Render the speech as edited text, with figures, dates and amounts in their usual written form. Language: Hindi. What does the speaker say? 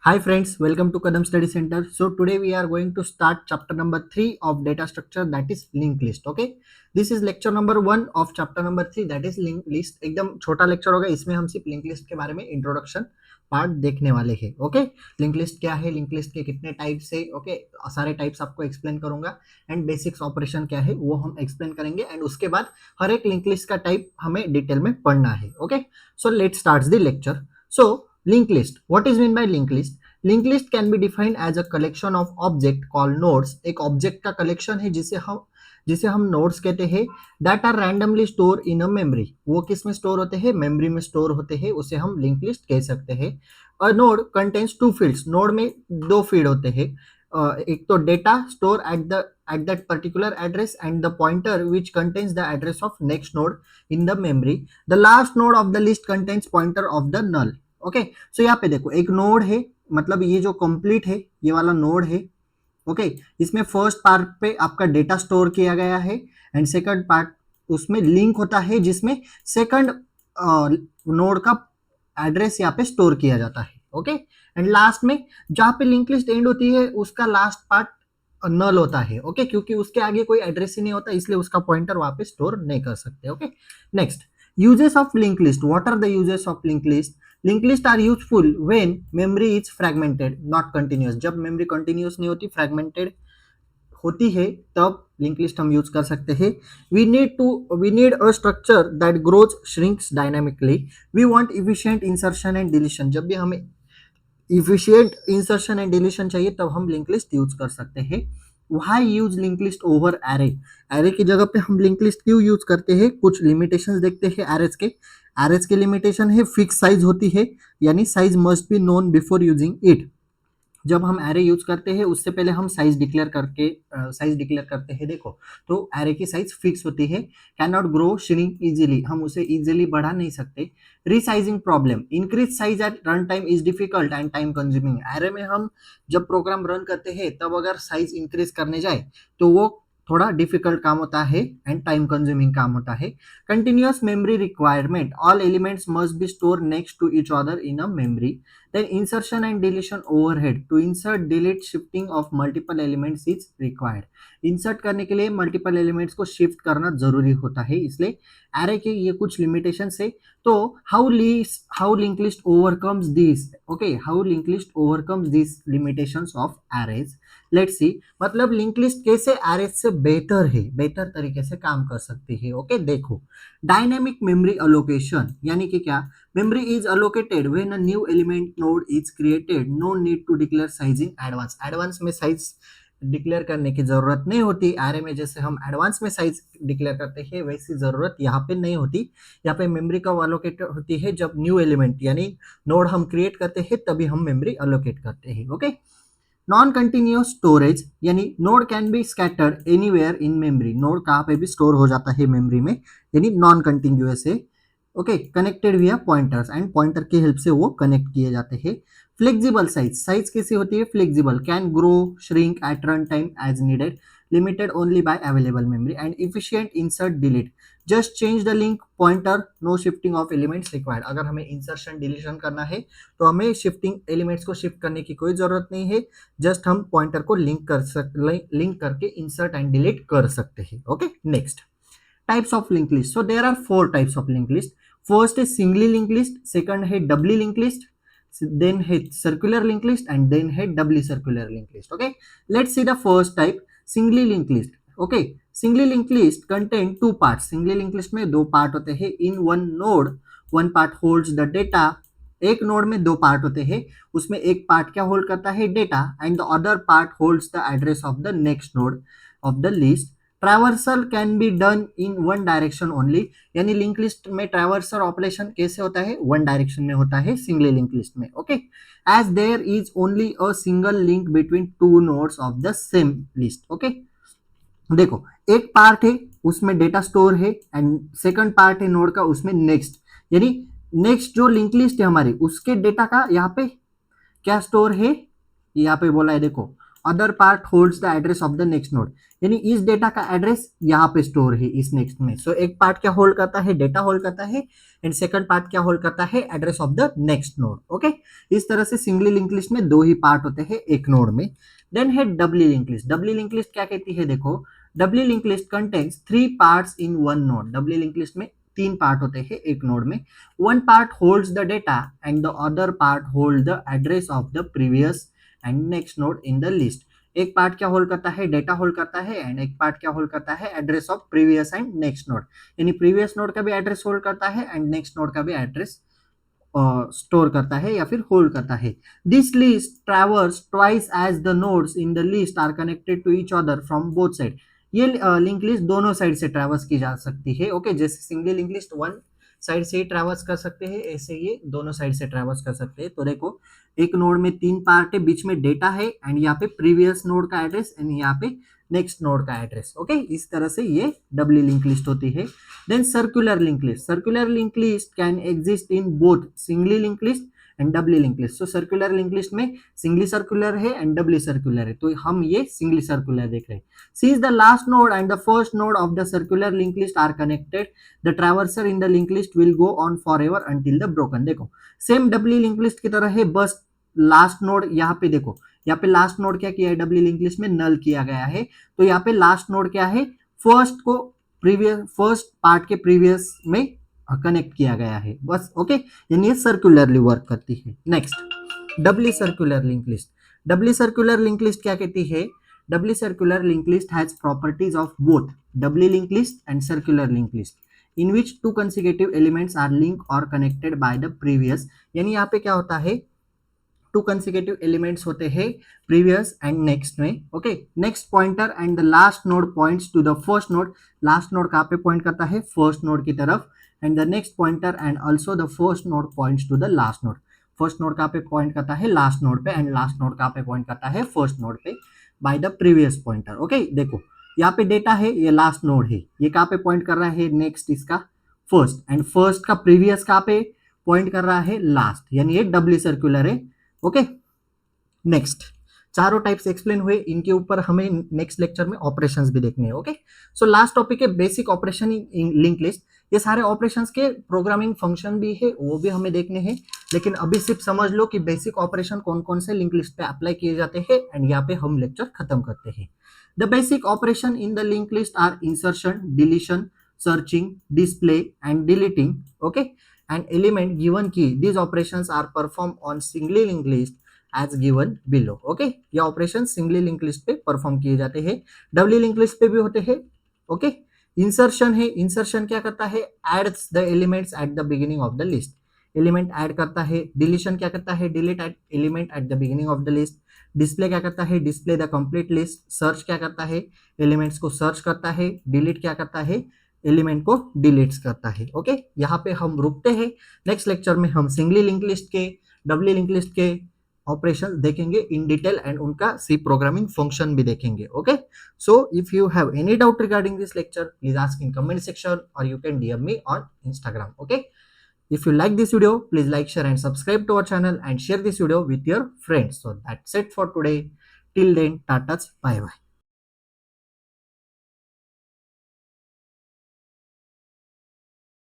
Hi friends, welcome to Kadam Study Center. So today we are going to start chapter number 3 of data structure, that is linked list. Okay, this is lecture number 1 of chapter number 3, that is linked list. एकदम छोटा लेक्चर होगा, इसमें हम सिर्फ लिंक लिस्ट के बारे में इंट्रोडक्शन पार्ट देखने वाले हैं. ओके, लिंक लिस्ट क्या है, लिंक लिस्ट के कितने टाइप्स है, ओके, सारे टाइप्स आपको एक्सप्लेन करूंगा एंड बेसिक्स ऑपरेशन क्या है वो हम एक्सप्लेन करेंगे एंड उसके बाद हर एक लिंक लिस्ट का टाइप हमें डिटेल में पढ़ना है. Okay, so let's start the lecture. So linked list, what is mean by linked list? Link list can be defined as a collection of object called nodes. एक ऑब्जेक्ट का कलेक्शन है जिसे हम नोड्स कहते हैं. That are randomly store in a memory. वो किस में स्टोर होते हैं? मेमोरी में स्टोर होते हैं. उसे हम लिंक लिस्ट कह सकते हैं. A node contains two fields. Node में दो फील्ड होते हैं. एक तो data store at that particular address and the pointer which contains the address of next node in the memory. The last node of the list contains pointer of the null. Okay, so यहाँ पे देखो एक नोड है, मतलब ये जो कंप्लीट है ये वाला नोड है. ओके, इसमें फर्स्ट पार्ट पे आपका डेटा स्टोर किया गया है एंड सेकंड पार्ट उसमें लिंक होता है जिसमें सेकंड नोड का एड्रेस यहाँ पे स्टोर किया जाता है. ओके, एंड लास्ट में जहाँ पे लिंक लिस्ट एंड होती है उसका लास्ट पार्ट नल होता है. ओके, क्योंकि उसके आगे कोई एड्रेस ही नहीं होता इसलिए उसका पॉइंटर वहां पे स्टोर नहीं कर सकते. Okay, next, uses of link list. What are the uses of link list? Link list are useful when memory is fragmented not continuous. जब मेमोरी कंटिन्यूअस नहीं होती, फ्रैगमेंटेड होती है, तब लिंक लिस्ट हम यूज कर सकते हैं. We need a structure that grows shrinks dynamically. We want efficient insertion and deletion. जब भी हमें इफिशिएंट इंसर्शन एंड डिलीशन चाहिए तब हम लिंक लिस्ट यूज कर सकते हैं. Why use link list over array? Array की जगह पे हम लिंक लिस्ट क्यों यूज करते हैं? कुछ लिमिटेशंस देखते हैं एरेज के. एरेज के लिमिटेशन है फिक्स साइज होती है, यानी size must be known before using it. जब हम एरे यूज करते हैं उससे पहले हम साइज डिक्लेयर करते हैं. देखो, तो एरे की साइज फिक्स होती है. Can not grow shrink easily, हम उसे इजीली बढ़ा नहीं सकते. Resizing problem, increase size at run time is difficult and time consuming. Array में हम जब प्रोग्राम रन करते हैं तब अगर साइज इंक्रीज करने जाए तो वो थोड़ा डिफिकल्ट काम होता है एंड टाइम कंज्यूमिंग काम होता है. Continuous memory requirement, all elements must be store next to each other in a memory. Then insertion and deletion overhead. To insert, delete, shifting of multiple elements is required. Insert करने के लिए मल्टीपल एलिमेंट्स को शिफ्ट करना जरूरी होता है, इसलिए एरे के ये कुछ लिमिटेशंस है. तो how link list overcomes this? Okay, how link list overcomes this limitations of arrays. Let's see, मतलब लिंक लिस्ट कैसे एरेज से बेहतर तरीके से काम कर सकती है. ओके, देखो, डायनेमिक मेमोरी अलोकेशन, यानी कि क्या? Memory is allocated when a new element node is created. No need to declare size in advance. Advance में साइज डिक्लेयर करने की जरूरत नहीं होती. एरे में जैसे हम एडवांस में साइज डिक्लेयर करते हैं वैसी जरूरत यहाँ पे नहीं होती. यहाँ पे मेमोरी कब अलोकेट होती है? जब न्यू एलिमेंट यानी नोड हम क्रिएट करते हैं तभी हम मेमोरी अलोकेट करते हैं. ओके, नॉन कंटिन्यूअस स्टोरेज, यानी node can be scattered anywhere in memory. Node कहाँ पे भी स्टोर हो जाता है मेमोरी में, यानी नॉन कंटिन्यूअस है. ओके, कनेक्टेड विया पॉइंटर्स एंड पॉइंटर की हेल्प से वो कनेक्ट किए जाते हैं. फ्लेक्सिबल साइज कैसी होती है? Flexible, can grow shrink at run time as needed, limited only by available memory and efficient insert delete. Just change the link pointer, no shifting of elements required. अगर हमें इंसर्शन डिलीशन करना है तो हमें शिफ्टिंग एलिमेंट्स को शिफ्ट करने की कोई जरूरत नहीं है. जस्ट हम पॉइंटर को लिंक करके इंसर्ट एंड डिलीट कर सकते हैं. Okay, next, types of link list. So there are 4 types of link list. First है सिंगली लिंक लिस्ट, सेकंड है डबली लिंक लिस्ट, देन है circular link list and then है doubly circular link list. Okay, let's see the first type, singly link list. Okay, singly link list contain 2 parts. Singly link list में 2 पार्ट होते हैं. In one node, one part holds the data. एक नोड में 2 पार्ट होते हैं, उसमें एक पार्ट क्या होल्ड करता है? Data, and the other part holds the address of the next node of the list. Traversal can be done in one direction only, यानी लिंक लिस्ट में ट्रैवर्सल ऑपरेशन कैसे होता है? वन डायरेक्शन में होता है सिंगल लिंक लिस्ट में. Okay, as there is only a single link between 2 nodes of the same list. Okay, देखो, एक पार्ट है उसमें डेटा स्टोर है एंड सेकंड पार्ट है नोड का, उसमें नेक्स्ट, यानी नेक्स्ट जो लिंक लिस्ट है हमारी उसके डेटा का यहाँ पे क्या स्टोर है? यहाँ पे बोला है, देखो, other part holds the address of the next node, यानी इस डेटा का एड्रेस यहाँ पे स्टोर है इस नेक्स्ट में। सो एक पार्ट क्या होल्ड करता है, डेटा होल्ड करता है, एंड सेकंड पार्ट क्या होल्ड करता है, address of the next node. Okay, इस तरह से सिंगली लिंक लिस्ट में दो ही पार्ट होते हैं एक नोड में। देन है doubly link list. Doubly link list क्या कहती है, देखो doubly link list contains 3 parts in one node. Doubly link list में 3 पार्ट होते हैं एक नोड में। One part holds the data and the other part hold the address of the previous and next node in the list. एक पार्ट क्या होल्ड करता है, डेटा होल्ड करता है, एंड एक पार्ट क्या होल्ड करता है, address of previous and next node, यानी प्रीवियस नोड का भी एड्रेस होल्ड करता है एंड नेक्स्ट नोड का भी एड्रेस स्टोर करता है या फिर होल्ड करता है। This list traverse twice as the nodes in the list are connected to each other from both side. ये लिंक लिस्ट दोनों साइड से ट्रैवर्स की जा सकती है। ओके, जैसे single link list one side से ही ट्रैवर्स कर सकते हैं, ऐसे ये दोनों साइड से ट्रैवर्स कर सकते हैं। तो देखो एक नोड में 3 पार्ट है, बीच में डेटा है, एंड यहाँ पे प्रीवियस नोड का एड्रेस एंड यहाँ पे नेक्स्ट नोड का एड्रेस। ओके, इस तरह से ये डबली लिंक लिस्ट होती है। Then circular link list. Circular link list can exist in both singly link list and doubly link list. So circular link list में सिंगली सर्कुलर है एंड डबली सर्कुलर है, तो हम ये सिंगली सर्कुलर देख रहे हैं। Since the last node and the first node of the circular linked list are connected, the traverser in the linked list will go on forever until the broken। देखो सेम डबली लिंक लिस्ट की तरह है, बस लास्ट नोड यहाँ पे देखो, यहाँ पे लास्ट नोड क्या किया है, डबली लिंक लिस्ट में नल किया गया है। तो यहाँ पे लास्ट नोड क्या है, फर्स्ट को प्रीवियस, फर्स्ट पार्ट के प्रीवियस में कनेक्ट किया गया है बस। ओके, यानी ये सर्कुलरली वर्क करती है। Next doubly circular link list. Doubly circular link list क्या कहती है, doubly circular linked list has properties of both doubly linked list and circular linked list in which two consecutive elements are linked or connected by the previous। यानी यहाँ पे क्या होता है, टू कंसेक्यूटिव एलिमेंट्स होते हैं प्रीवियस एंड नेक्स्ट में। Okay, next pointer and the last node points to the first node. Last node कहाँ पे पॉइंट करता है, फर्स्ट नोड की तरफ, and the next pointer and also the first node points to the last node. First node कहाँ पे पॉइंट करता है, लास्ट नोड पे, एंड लास्ट नोड कहाँ पे पॉइंट करता है, फर्स्ट नोड पे, by the previous pointer. Okay, देखो यहाँ पे डेटा है, ये लास्ट नोड है, ये कहाँ पे पॉइंट कर रहा है, नेक्स्ट इसका फर्स्ट, एंड फर्स्ट का प्रीवियस कहाँ पे पॉइंट कर रहा है, लास्ट, यानी ये डबली सर्कुलर है। ओके, नेक्स्ट चारों टाइप्स एक्सप्लेन हुए, इनके ऊपर हमें नेक्स्ट लेक्चर में ऑपरेशंस भी देखने हैं। ओके, सो लास्ट टॉपिक है बेसिक ऑपरेशन इन लिंक लिस्ट। ये सारे ऑपरेशंस के प्रोग्रामिंग फंक्शन भी है, वो भी हमें देखने हैं, लेकिन अभी सिर्फ समझ लो कि बेसिक ऑपरेशन कौन कौन से लिंक लिस्ट पे अप्लाई किए जाते हैं, एंड यहाँ पे हम लेक्चर खत्म करते हैं। The basic operation in the link list are insertion, deletion, searching, display and deleting. Okay, and element given key these operations are perform on singly link list as given below. Okay, ये ऑपरेशन सिंगली लिंक लिस्ट पे परफॉर्म किए जाते हैं, डबली लिंक लिस्ट पे भी होते हैं। ओके, इंसर्शन है, इंसर्शन क्या करता है, adds the elements at the beginning of the list, element add करता है। डिलीशन क्या करता है, delete element at the beginning of the list. Display क्या करता है, display the complete list. Search क्या करता है, एलिमेंट्स को सर्च करता है। डिलीट क्या करता है, एलिमेंट को डिलीट करता है। ओके, यहाँ पे हम रुकते हैं, नेक्स्ट लेक्चर में हम सिंगली लिंक लिस्ट के, डबली लिंक लिस्ट के ऑपरेशन देखेंगे इन डिटेल, एंड उनका सी प्रोग्रामिंग फंक्शन भी देखेंगे। Okay, so if you have any doubt regarding this lecture, please ask in comment section or you can DM me on Instagram. Okay, if you like this video, please like, share and subscribe to our channel and share this video with your friends. So that's it for today. Till then, tatas, bye bye.